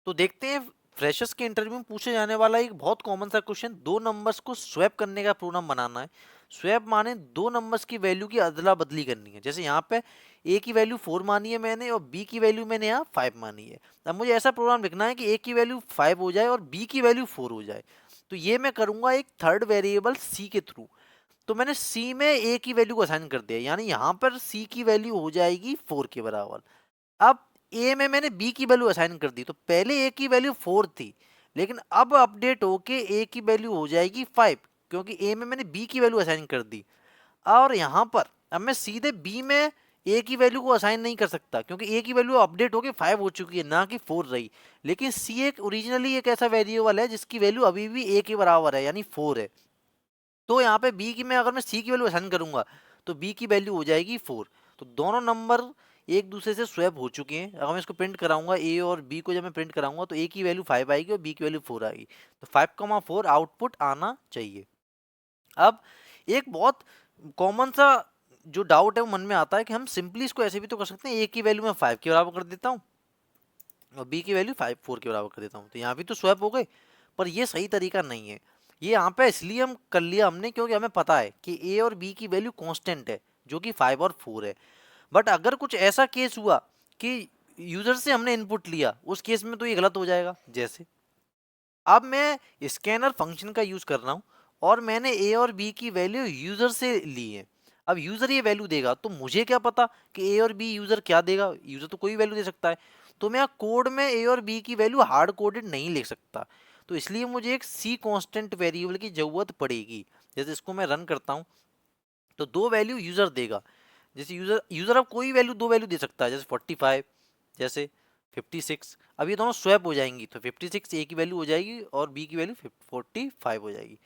तो देखते हैं फ्रेशर्स के इंटरव्यू में पूछे जाने वाला एक बहुत कॉमन सा क्वेश्चन, दो नंबर्स को स्वैप करने का प्रोग्राम बनाना है। स्वैप माने दो नंबर्स की वैल्यू की अदला बदली करनी है। जैसे यहाँ पे ए की वैल्यू 4 मानी है मैंने और बी की वैल्यू मैंने यहाँ 5 मानी है। अब मुझे ऐसा प्रोग्राम लिखना है कि ए की वैल्यू 5 हो जाए और बी की वैल्यू 4 हो जाए। तो ये मैं करूंगा एक थर्ड वेरिएबल सी के थ्रू। तो मैंने सी में ए की वैल्यू को असाइन कर दिया, यानी यहाँ पर सी की वैल्यू हो जाएगी 4 के बराबर। अब ए में मैंने बी की वैल्यू असाइन कर दी, तो पहले ए की वैल्यू 4 थी, लेकिन अब अपडेट होके ए की वैल्यू हो जाएगी 5, क्योंकि ए में मैंने बी की वैल्यू असाइन कर दी। और यहाँ पर अब मैं सीधे बी में ए की वैल्यू को असाइन नहीं कर सकता, क्योंकि ए की वैल्यू अपडेट होके 5 हो चुकी है, ना कि 4 रही। लेकिन सी एक ओरिजिनली एक ऐसा वेरिएबल है जिसकी वैल्यू अभी भी ए के बराबर है, यानी 4 है। तो यहाँ पे बी की में अगर मैं सी की वैल्यू असाइन करूंगा तो बी की वैल्यू हो जाएगी 4। तो दोनों नंबर एक दूसरे से स्वैप हो चुके हैं। अगर मैं इसको प्रिंट कराऊंगा ए और बी को, जब मैं प्रिंट कराऊंगा तो ए की वैल्यू 5 आएगी और बी की वैल्यू 4 आएगी। तो 5,4 आउटपुट आना चाहिए। अब एक बहुत कॉमन सा जो डाउट है वो मन में आता है कि हम सिंपली इसको ऐसे भी तो कर सकते हैं, ए की वैल्यू मैं 5 के बराबर कर देता हूँ और बी की वैल्यू 4 के बराबर कर देता हूँ, तो यहाँ भी तो स्वैप हो गए। पर ये सही तरीका नहीं है। ये यहाँ पे इसलिए हम कर लिया हमने क्योंकि हमें पता है कि ए और बी की वैल्यू कांस्टेंट है, जो कि 5 और 4 है। बट अगर कुछ ऐसा केस हुआ कि यूजर से हमने इनपुट लिया, उस केस में तो ये गलत हो जाएगा। जैसे अब मैं स्कैनर फंक्शन का यूज कर रहा हूँ और मैंने ए और बी की वैल्यू यूजर से ली है। अब यूजर ये वैल्यू देगा तो मुझे क्या पता कि ए और बी यूजर क्या देगा। यूजर तो कोई वैल्यू दे सकता है। तो मैं कोड में ए और बी की वैल्यू हार्ड कोडेड नहीं लिख सकता। तो इसलिए मुझे एक सी कांस्टेंट वेरिएबल की जरूरत पड़ेगी। जैसे इसको मैं रन करता हूँ तो दो वैल्यू यूजर देगा। जैसे यूजर यूजर अब कोई वैल्यू दो वैल्यू दे सकता है, जैसे 45, जैसे 56। अब ये दोनों स्वैप हो जाएंगी तो 56 ए की वैल्यू हो जाएगी और बी की वैल्यू 45 हो जाएगी।